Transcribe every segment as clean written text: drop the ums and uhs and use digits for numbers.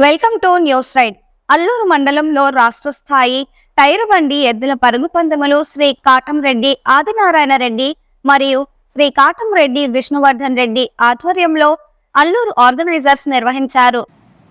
Welcome to News Ride. Allur మండలంలో రాష్ట్ర స్థాయి టైరు బండి ఎద్దుల పరుగు పందెములు శ్రీ కాటంరెడ్డి ఆదినారాయణ రెడ్డి మరియు శ్రీ కాటంరెడ్డి విష్ణువర్ధన్ రెడ్డి ఆధ్వర్యంలో అల్లూరు ఆర్గనైజర్స్ నిర్వహించారు.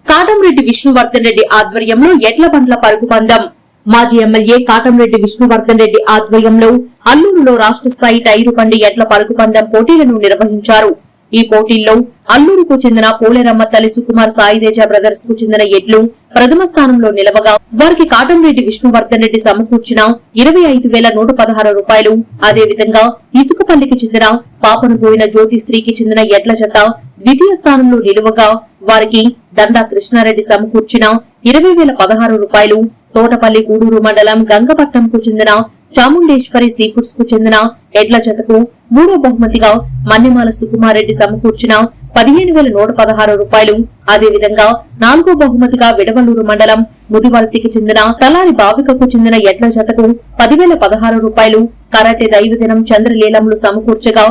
కాటంరెడ్డి విష్ణువర్ధన్ రెడ్డి ఆధ్వర్యంలో ఎడ్ల బండ్ల పరుగు పందెం మాజీ ఎమ్మెల్యే కాటంరెడ్డి విష్ణువర్ధన్ రెడ్డి ఆధ్వర్యంలో అల్లూరులో రాష్ట్ర స్థాయి టైరు బండి ఎడ్ల పరుగు పందెం పోటీలను నిర్వహించారు. ఈ పోటీల్లో అల్లూరుకు చెందిన పోలేరమ్మ తల్లి సుకుమార్ సాయితేజ బ్రదర్స్ కు చెందిన ఎడ్లు ప్రథమ స్థానంలో నిలవగా వారికి కాటంరెడ్డి విష్ణువర్ధన్ రెడ్డి సమకూర్చిన 25,116 రూపాయలు, అదేవిధంగా ఇసుకపల్లికి చెందిన పాపనబోయిన జ్యోతి స్త్రీకి చెందిన ఎడ్ల జత ద్వితీయ స్థానంలో నిలువగా వారికి దండా కృష్ణారెడ్డి సమకూర్చిన 20,016 రూపాయలు, తోటపల్లి గూడూరు మండలం గంగపట్నంకు చెందిన చాముండేశ్వరి సీ ఫుడ్స్ కు చెందిన ఎడ్ల జతకు మూడో బహుమతిగా మన్నెమాల సుకుమారెడ్డి సమకూర్చిన 15,116 రూపాయలు, అదేవిధంగా నాలుగో బహుమతిగా విడవలూరు మండలం ముదివర్తికి చెందిన తలారి బావికకు చెందిన ఎడ్ల జతకు 10,016 రూపాయలు, కరాటే దైవదినం చంద్రలీలములు సమకూర్చగా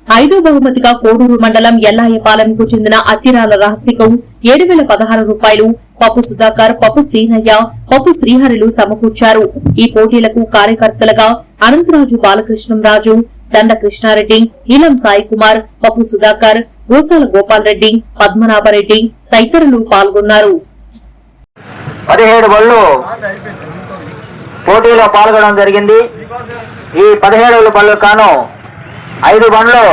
ఐదో బహుమతిగా కోడూరు మండలం ఎల్లాయపాలెంకు చెందిన అత్తిరాల రహస్యకు 7,016 రూపాయలు, పప్పు సుధాకర్, పప్పు సీనయ్య, పప్పు శ్రీహరిలు సమకూర్చారు. ఈ పోటీలకు కార్యకర్తలుగా అనంతరాజు బాలకృష్ణంరాజు, దండ కృష్ణారెడ్డి, నీలం సాయి కుమార్, పప్పు సుధాకర్, గోసాల గోపాల్ రెడ్డి, పద్మనాభరెడ్డి తదితరులు పాల్గొన్నారు. 17 బళ్ళు పోటీలో పాల్గొనడం జరిగింది. ఈ 17 బళ్ళు కాను 5 బండ్లు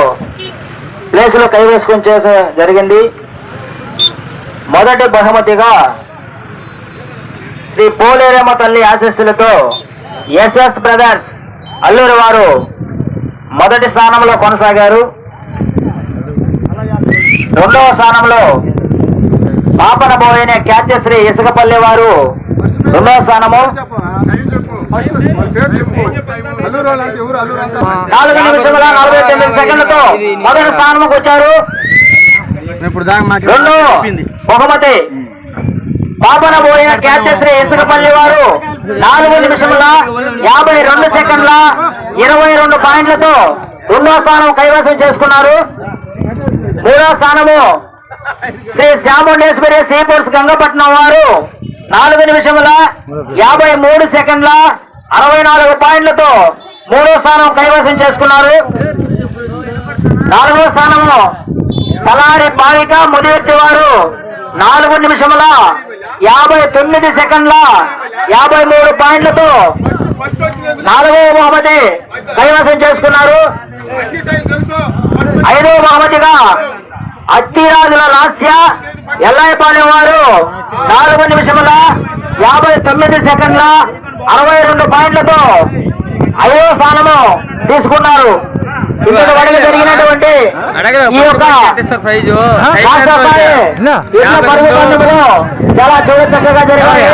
ప్లేసులు కైవేసుకుని చేయడం జరిగింది. మొదటి బహుమతిగా శ్రీ పోలేరమ్మ తల్లి ఆశీస్సులతో ఎస్ఎస్ బ్రదర్స్ అల్లూరు వారు మొదటి స్థానంలో కొనసాగారు. రెండవ స్థానంలో పాపనబోయిన ఖ్యాత్యశ్రీ ఇసుకపల్లి వారు రెండవ స్థానము. 4 నిమిషముల 49 సెకండ్లతో మొదటి స్థానంకు వచ్చారు. రెండో బహుమతి పాపనబోయిన ఖ్యాత్యశ్రీ ఇసుకపల్లి వారు 4 నిమిషముల 52 సెకండ్ల 22 పాయింట్లతో రెండో స్థానం కైవసం చేసుకున్నారు. మూడో స్థానము శ్రీ చాముండేశ్వరి సీ ఫుడ్స్ గంగపట్నం వారు 4 నిమిషముల 53 సెకండ్ల 64 పాయింట్లతో మూడో స్థానం కైవసం చేసుకున్నారు. నాలుగో స్థానము తలారి బావిక ముదివర్తి వారు 4 నిమిషముల 59 సెకండ్ల 53 పాయింట్లతో నాలుగవ బహుమతి కైవసం చేసుకున్నారు. ఐదవ బహుమతిగా అత్తిరాజుల లాస్య ఎల్లాయపాలెం వారు 4 నిమిషముల 59 సెకండ్ల 62 పాయింట్లతో 5వ స్థానము తీసుకున్నారు. ఇంతకు వరకు జరిగినటువంటి ఈ యొక్క చాలా చూడ చక్కగా జరిగాయి.